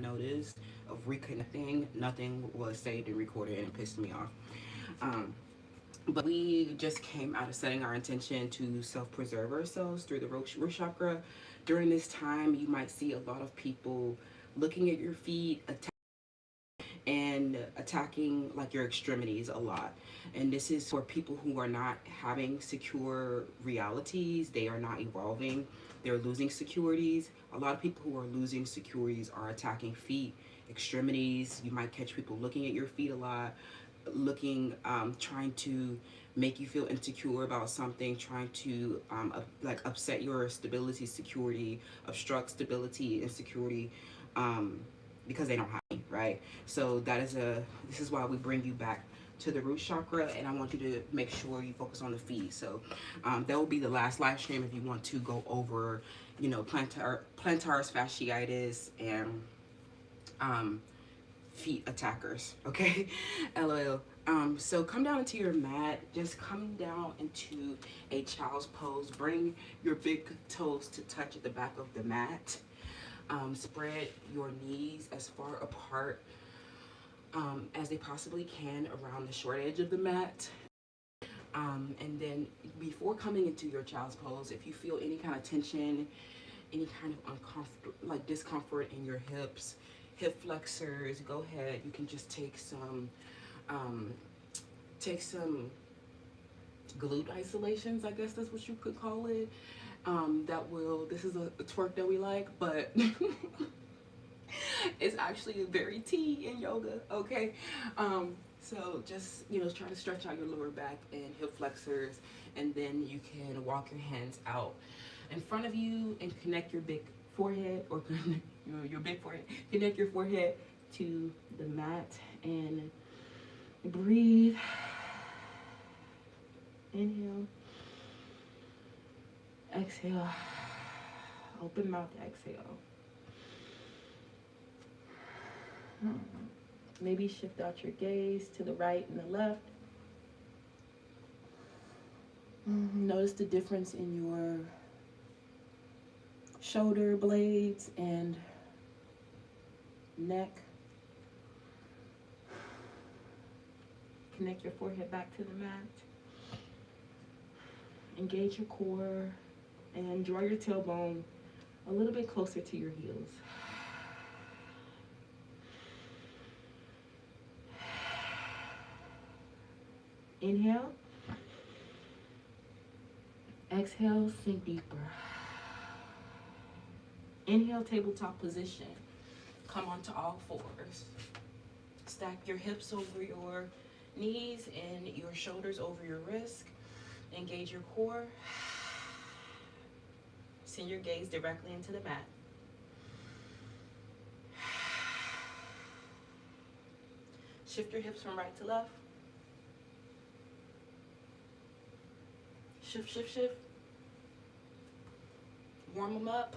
notice of reconnecting, nothing was saved and recorded, and it pissed me off. Um, but we just came out of setting our intention to self-preserve ourselves through the root chakra. During this time, you might see a lot of people looking at your feet, and attacking like your extremities a lot. And this is for people who are not having secure realities. They are not evolving, they're losing securities. A lot of people who are losing securities are attacking feet, extremities. You might catch people looking at your feet a lot, looking, trying to make you feel insecure about something, trying to like upset your stability, security, obstruct stability and security, because they don't have any, right? So this is why we bring you back to the root chakra, and I want you to make sure you focus on the feet. So that will be the last live stream if you want to go over, you know, plantaris fasciitis and feet attackers, okay? LOL. So come down into your mat. Just come down into a child's pose. Bring your big toes to touch at the back of the mat. Spread your knees as far apart as they possibly can around the short edge of the mat. And then before coming into your child's pose, if you feel any kind of tension, any kind of uncomfortable, like discomfort in your hips, hip flexors, go ahead. You can just take some glute isolations, I guess that's what you could call it. This is a twerk that we like, but it's actually very tea in yoga, okay? So just, you know, try to stretch out your lower back and hip flexors, and then you can walk your hands out in front of you and connect your big forehead, or your big forehead, connect your forehead to the mat and breathe. Inhale. Exhale. Open mouth, exhale. Maybe shift out your gaze to the right and the left. Notice the difference in your shoulder blades and neck. Connect your forehead back to the mat. Engage your core and draw your tailbone a little bit closer to your heels. Inhale. Exhale, sink deeper. Inhale, tabletop position. Come onto all fours. Stack your hips over your knees and your shoulders over your wrists. Engage your core. Send your gaze directly into the mat. Shift your hips from right to left. Shift, shift, shift. Warm them up.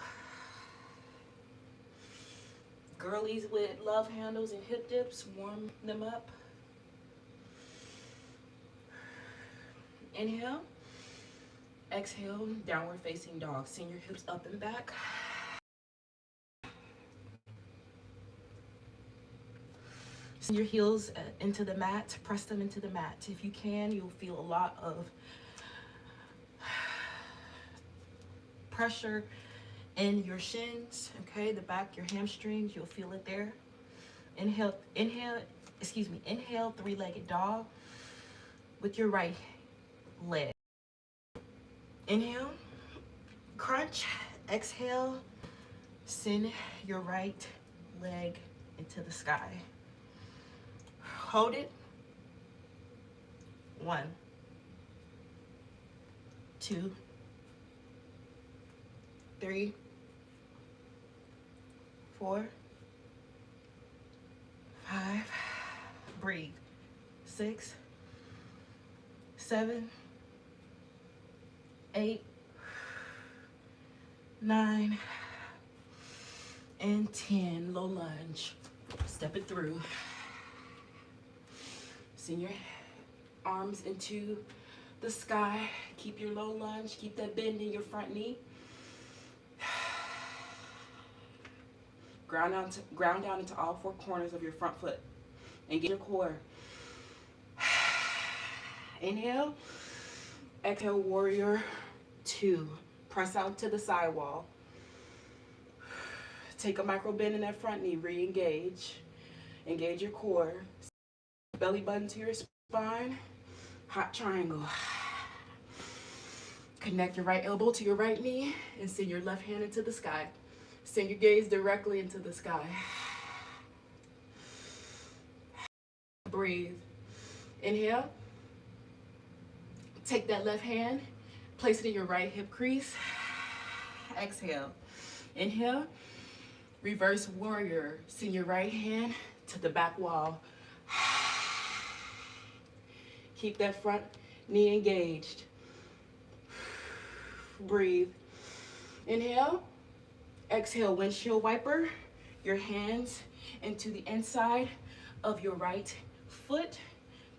Girlies with love handles and hip dips, warm them up. Inhale. Exhale, downward facing dog. Send your hips up and back. Send your heels into the mat. Press them into the mat. If you can, you'll feel a lot of pressure in your shins, okay? The back, your hamstrings, you'll feel it there. Inhale, three-legged dog with your right leg. Inhale, crunch. Exhale, send your right leg into the sky. Hold it. 1, 2, 3, 4, 5, breathe. 6, 7, 8, 9, and 10. Low lunge. Step it through. Send your arms into the sky. Keep your low lunge. Keep that bend in your front knee. Ground down into all four corners of your front foot. Engage your core. Inhale. Exhale, warrior two. Press out to the side wall. Take a micro bend in that front knee. Re-engage. Engage your core. Belly button to your spine. Hot triangle. Connect your right elbow to your right knee and send your left hand into the sky. Send your gaze directly into the sky. Breathe. Inhale. Take that left hand, place it in your right hip crease. Exhale. Inhale. Reverse warrior. Send your right hand to the back wall. Keep that front knee engaged. Breathe. Inhale. Exhale, windshield wiper your hands into the inside of your right foot.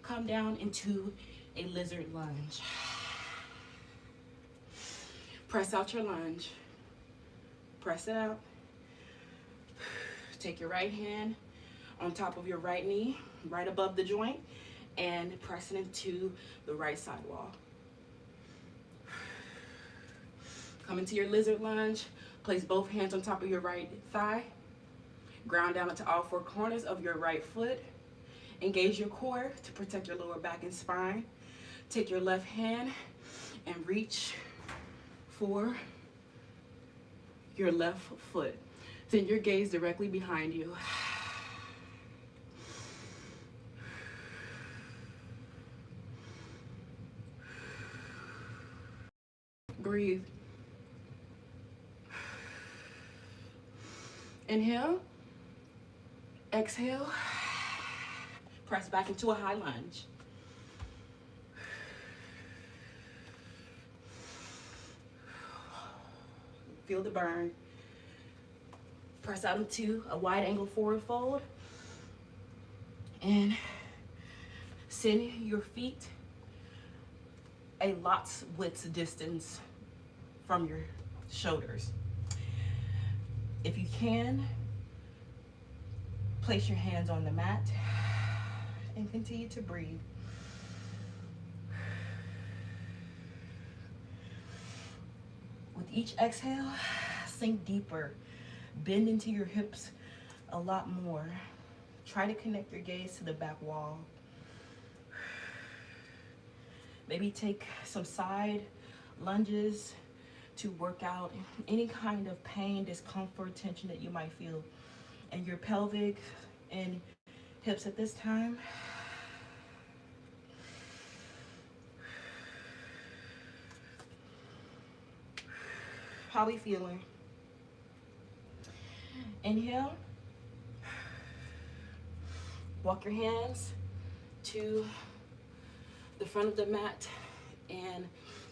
Come down into a lizard lunge. Press out your lunge. Press it out. Take your right hand on top of your right knee, right above the joint, and press it into the right side wall. Come into your lizard lunge. Place both hands on top of your right thigh. Ground down into all four corners of your right foot. Engage your core to protect your lower back and spine. Take your left hand and reach for your left foot. Send your gaze directly behind you. Breathe. Inhale. Exhale. Press back into a high lunge. Feel the burn. Press out into a wide angle forward fold. And send your feet a lot's width distance from your shoulders. If you can, place your hands on the mat and continue to breathe. With each exhale, sink deeper. Bend into your hips a lot more. Try to connect your gaze to the back wall. Maybe take some side lunges to work out any kind of pain, discomfort, tension that you might feel in your pelvic and hips at this time. How are we feeling? Inhale. Walk your hands to the front of the mat and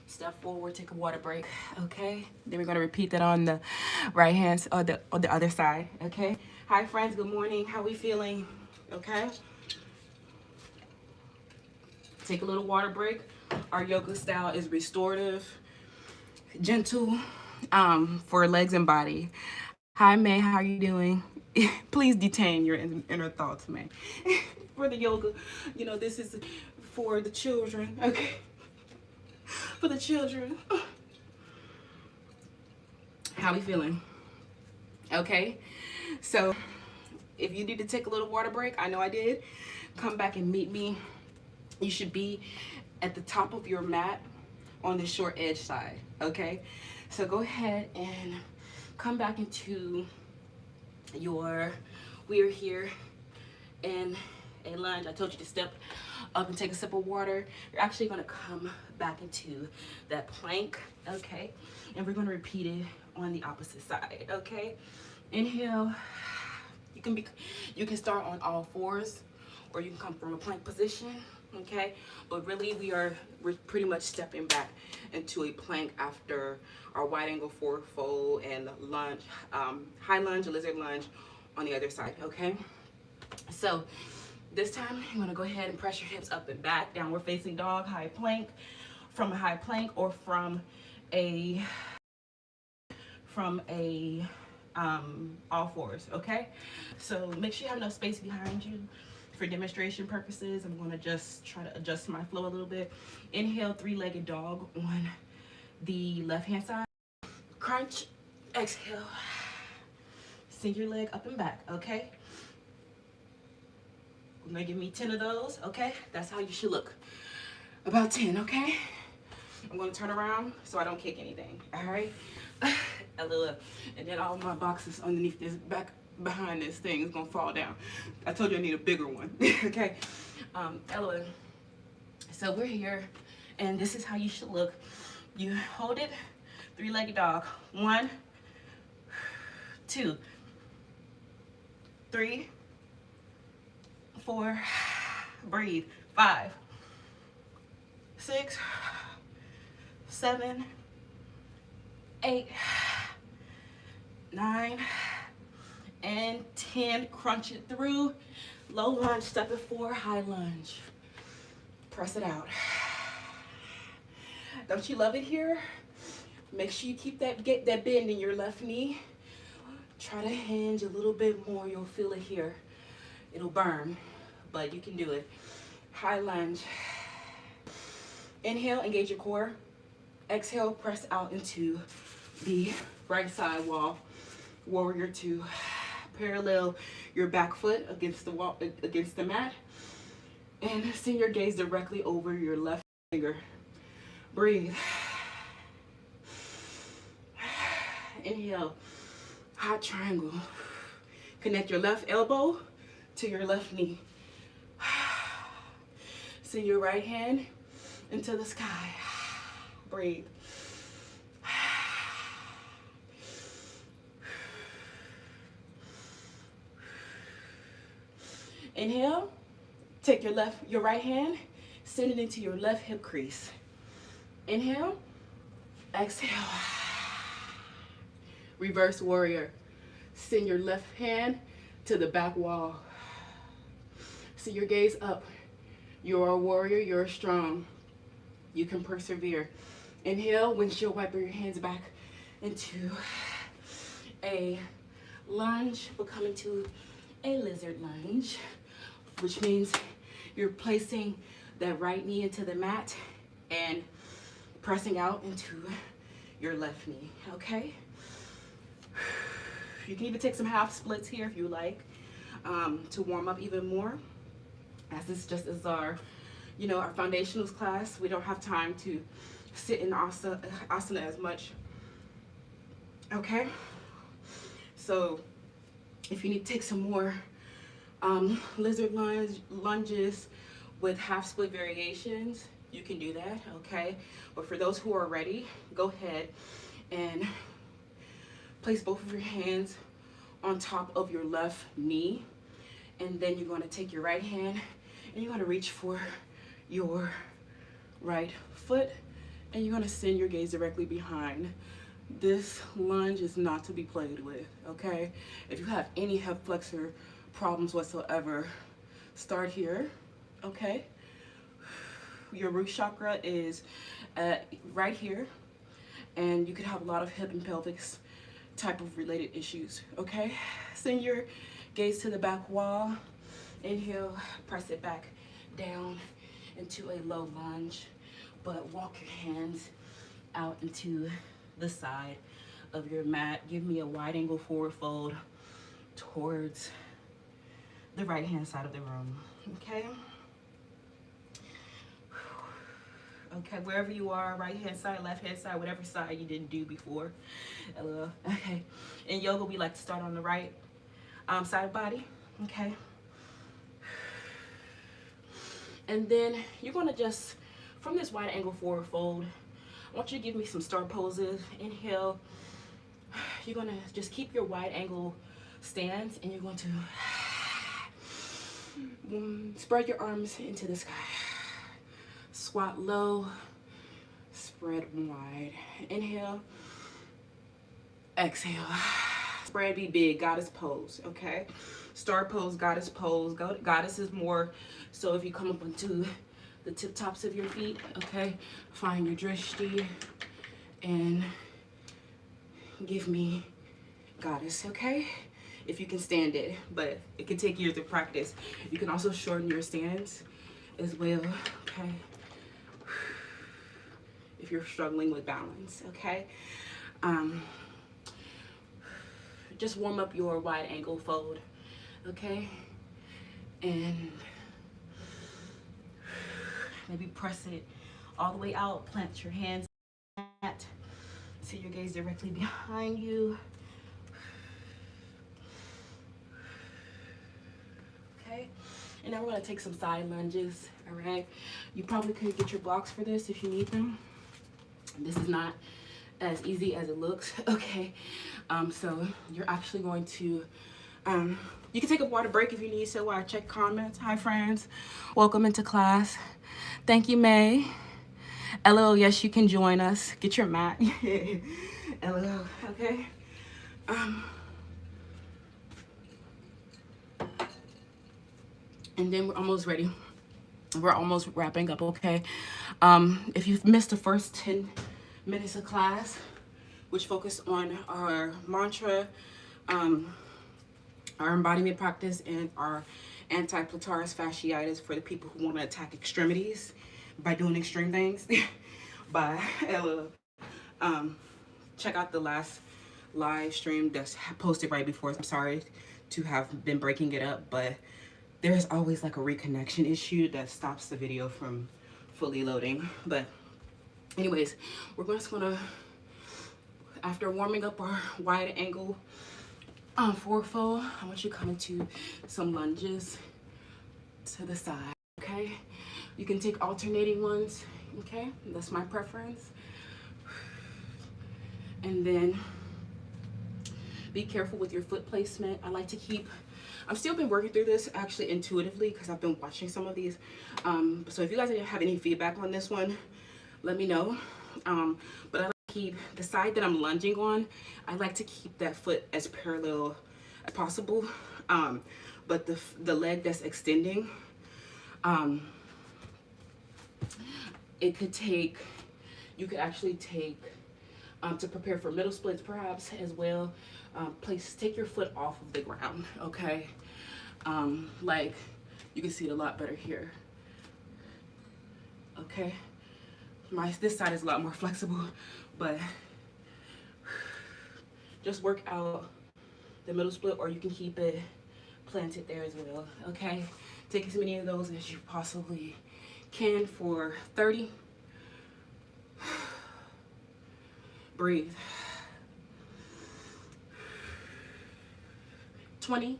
step forward, take a water break, okay? Then we're gonna repeat that on the right hand or the other side, okay? Hi friends, good morning. How we feeling? Okay? Take a little water break. Our yoga style is restorative, gentle, for legs and body. Hi May, how are you doing? Please detain your inner thoughts, May. For the yoga, you know, this is for the children, okay? For the children. How we feeling? Okay, so if you need to take a little water break, I know I did, come back and meet me. You should be at the top of your mat on the short edge side, okay? So go ahead and come back into your, we are here in a lunge. I told you to step up and take a sip of water. You're actually gonna come back into that plank, okay? And we're gonna repeat it on the opposite side, okay? Inhale. You can start on all fours, or you can come from a plank position, okay? But really we're pretty much stepping back into a plank after our wide angle forward fold and lunge, high lunge, lizard lunge on the other side, okay? So this time you're gonna go ahead and press your hips up and back, downward facing dog, high plank, from a high plank or from a all fours, okay? So make sure you have enough space behind you. For demonstration purposes, I'm gonna just try to adjust my flow a little bit. Inhale, three-legged dog on the left-hand side. Crunch, exhale. Send your leg up and back, okay? I'm gonna give me 10 of those, okay? That's how you should look. About 10, okay? I'm gonna turn around so I don't kick anything, all right? A little, and then all my boxes underneath this back behind this thing is gonna fall down. I told you I need a bigger one, okay? Ella, so we're here, and this is how you should look. You hold it, three-legged dog. 1, 2, 3, 4, breathe. 5, 6, 7, 8, 9, and 10. Crunch it through. Low lunge, step it forward, high lunge. Press it out. Don't you love it here? Make sure you keep that bend in your left knee. Try to hinge a little bit more. You'll feel it here. It'll burn, but you can do it. High lunge. Inhale, engage your core. Exhale, press out into the right side wall. Warrior 2. Parallel your back foot against the wall, against the mat, and send your gaze directly over your left finger. Breathe. Inhale, hot triangle. Connect your left elbow to your left knee. Send your right hand into the sky. Breathe. Inhale, take your right hand, send it into your left hip crease. Inhale, exhale. Reverse warrior. Send your left hand to the back wall. Send your gaze up. You're a warrior, you're strong. You can persevere. Inhale, windshield wiper your hands back into a lunge, becoming to a lizard lunge, which means you're placing that right knee into the mat and pressing out into your left knee, okay? You can even take some half splits here if you like, to warm up even more. As this just is our, our foundationals class. We don't have time to sit in asana as much, okay? So if you need to take some more lizard lunges with half split variations, you can do that, okay? But for those who are ready, go ahead and place both of your hands on top of your left knee, and then you're going to take your right hand and you're going to reach for your right foot, and you're going to send your gaze directly behind. This lunge is not to be played with, okay? If you have any hip flexor problems whatsoever, start here, okay? Your root chakra is right here, and you could have a lot of hip and pelvic type of related issues, okay? Send your gaze to the back wall. Inhale, press it back down into a low lunge, but walk your hands out into the side of your mat. Give me a wide angle forward fold towards the right hand side of the room, okay? Okay, wherever you are, right hand side, left hand side, whatever side you didn't do before. Okay, in yoga we like to start on the right side of body, okay? And then you're gonna just, from this wide angle forward fold, I want you to give me some star poses. Inhale, you're gonna just keep your wide angle stance, and you're going to spread your arms into the sky. Squat low, spread wide. Inhale, exhale. Spread, be big, goddess pose, okay? Star pose, goddess pose. Goddess is more, so if you come up onto the tip tops of your feet, okay? Find your drishti and give me goddess, okay? If you can stand it, but it can take years of practice. You can also shorten your stance as well, okay? If you're struggling with balance, okay? Just warm up your wide ankle fold, okay? And maybe press it all the way out. Plant your hands at, see your gaze directly behind you. Okay, and now we're gonna take some side lunges, all right? You probably could get your blocks for this if you need them. This is not as easy as it looks, okay? So you're actually going to, you can take a water break if you need to while I check comments. Hi friends, welcome into class. Thank you, May. LOL, yes, you can join us. Get your mat. LOL, okay? And then we're almost ready. We're almost wrapping up, okay? If you've missed the first 10 minutes of class, which focus on our mantra, our embodiment practice, and our anti-plantaris fasciitis for the people who want to attack extremities by doing extreme things by Ella. Check out the last live stream that's posted right before. I'm sorry to have been breaking it up, but there's always like a reconnection issue that stops the video from fully loading. But anyways, we're just gonna, after warming up our wide angle forward fold, I want you to come into some lunges to the side, okay? You can take alternating ones, okay? That's my preference. And then be careful with your foot placement. I like to keep, I've still been working through this actually intuitively because I've been watching some of these. So if you guys have any feedback on this one, let me know. But I like to keep the side that I'm lunging on, I like to keep that foot as parallel as possible. But the leg that's extending, it could take, you could actually take, to prepare for middle splits perhaps as well, take your foot off of the ground, okay? Like, you can see it a lot better here, okay? This side is a lot more flexible, but just work out the middle split, or you can keep it planted there as well, okay? Take as many of those as you possibly can for 30. Breathe. 20.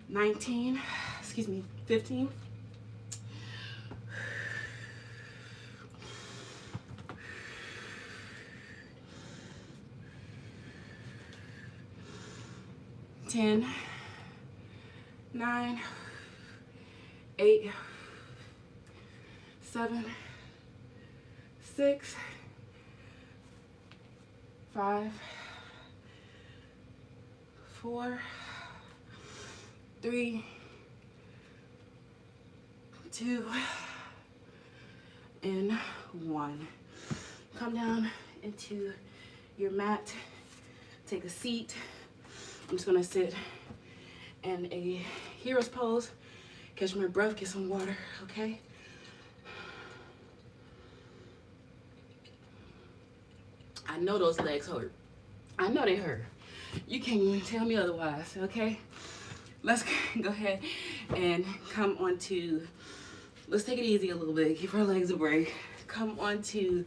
19, excuse me, 15. 10, 9, 8, 7, 6, 5, 4, 3, 2, and 1. Come down into your mat, take a seat. I'm just gonna sit in a hero's pose, catch my breath, get some water, okay? I know those legs hurt. I know they hurt. You can't even tell me otherwise, okay? Let's go ahead and come onto, let's take it easy a little bit, give our legs a break. Come onto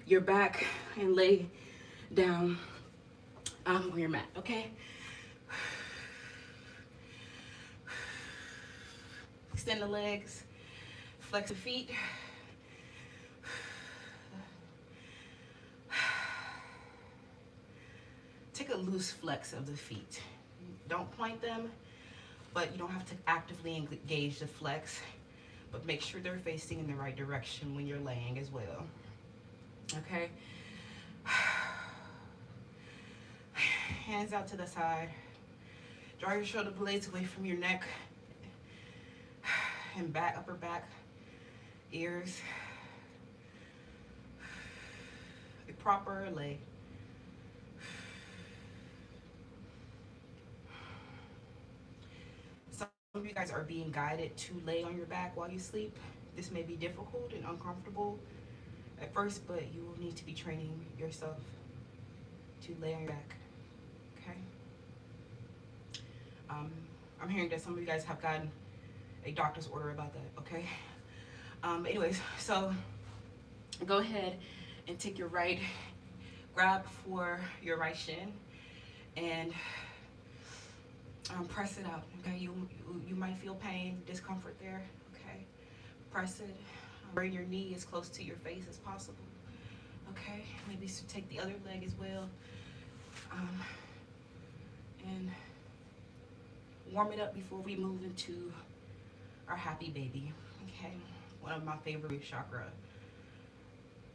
your back and lay down on your mat, okay? Extend the legs, flex the feet. Take a loose flex of the feet. Don't point them, but you don't have to actively engage the flex, but make sure they're facing in the right direction when you're laying as well, okay? Hands out to the side. Draw your shoulder blades away from your neck. and back, upper back, ears, a proper lay. Some of you guys are being guided to lay on your back while you sleep. This may be difficult and uncomfortable at first, but you will need to be training yourself to lay on your back. Okay. I'm hearing that some of you guys have gotten a doctor's order about that. Okay. Anyways, so go ahead and take your right, grab for your right shin, and press it out. Okay. You might feel pain, discomfort there. Okay. Press it. Bring your knee as close to your face as possible. Okay. Maybe take the other leg as well. And warm it up before we move into our happy baby. Okay, one of my favorite chakra,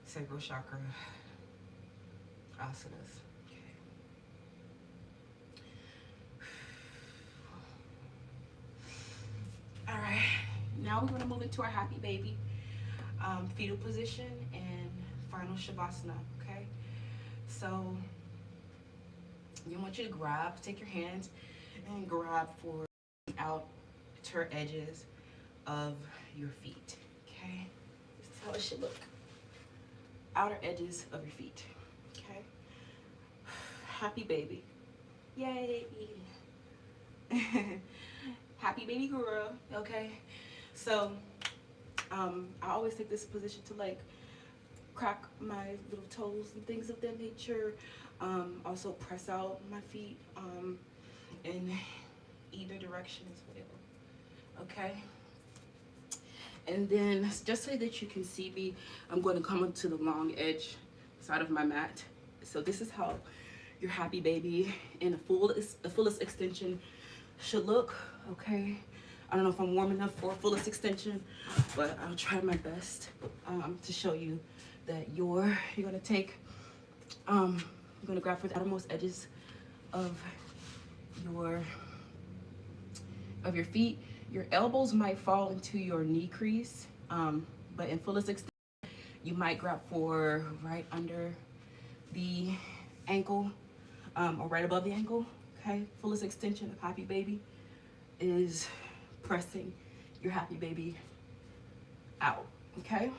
sacral chakra asanas. Okay. All right, now we're going to move into our happy baby, fetal position and final shavasana. Okay, so you want you to grab, take your hands and grab for the outer edges of your feet. Okay, this is how it should look. Outer edges of your feet. Okay, happy baby, yay. Happy baby girl. Okay, so I always take this position to like crack my little toes and things of that nature. Also press out my feet in either direction as well. Okay, and then just so that you can see me, I'm going to come up to the long edge side of my mat. So this is how your happy baby in the fullest extension should look. Okay, I don't know if I'm warm enough for fullest extension, but I'll try my best to show you that you're gonna take you're gonna grab for the outermost edges of your feet. Your elbows might fall into your knee crease, but in fullest extension, you might grab for right under the ankle or right above the ankle. Okay, fullest extension of happy baby is pressing your happy baby out. Okay,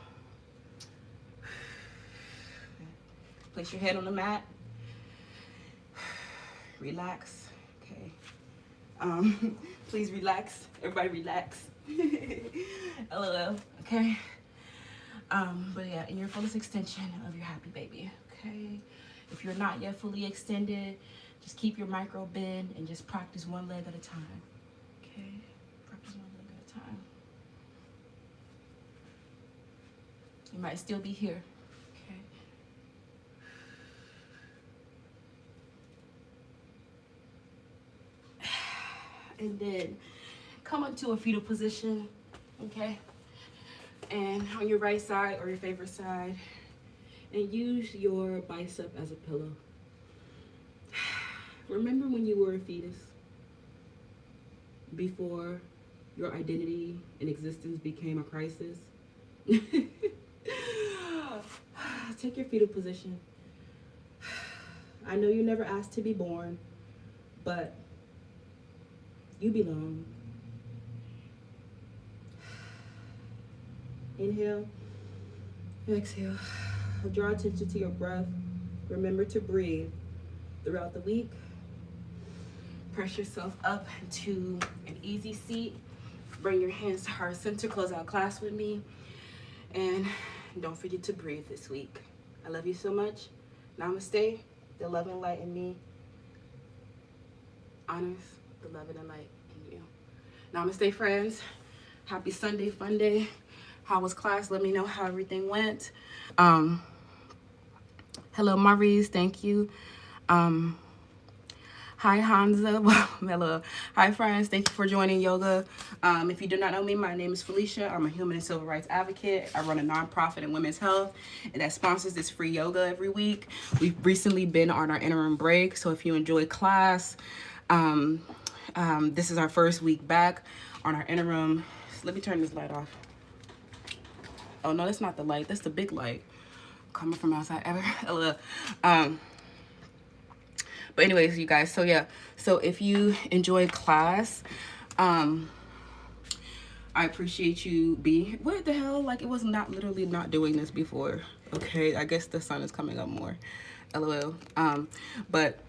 place your head on the mat, relax. Okay, please relax, everybody relax. LOL. Okay, but yeah, in your fullest extension of your happy baby. Okay, if you're not yet fully extended, just keep your micro bend and just practice one leg at a time. Okay, practice one leg at a time. You might still be here. Okay. And then come up to a fetal position. Okay, and on your right side or your favorite side, and use your bicep as a pillow. Remember when you were a fetus? Before your identity and existence became a crisis? Take your fetal position. I know you never asked to be born, but you belong. Inhale, exhale. Draw attention to your breath. Remember to breathe throughout the week. Press yourself up into an easy seat. Bring your hands to heart center. Close out class with me. And don't forget to breathe this week. I love you so much. Namaste. The love and light in me honors the love and the light in you. Namaste, friends. Happy Sunday, fun day. How was class? Let me know how everything went. Hello, Maurice. Thank you. Hi, Hansa. Hello. Hi, friends. Thank you for joining yoga. If you do not know me, my name is Felicia. I'm a human and civil rights advocate. I run a nonprofit in women's health and that sponsors this free yoga every week. We've recently been on our interim break, so if you enjoy class, this is our first week back on our interim let me turn this light off. Oh no, that's not the light, that's the big light coming from outside ever. But anyways, you guys, so yeah, so if you enjoy class, I appreciate you being, what the hell, like it was not literally not doing this before. Okay, I guess the sun is coming up more, LOL. But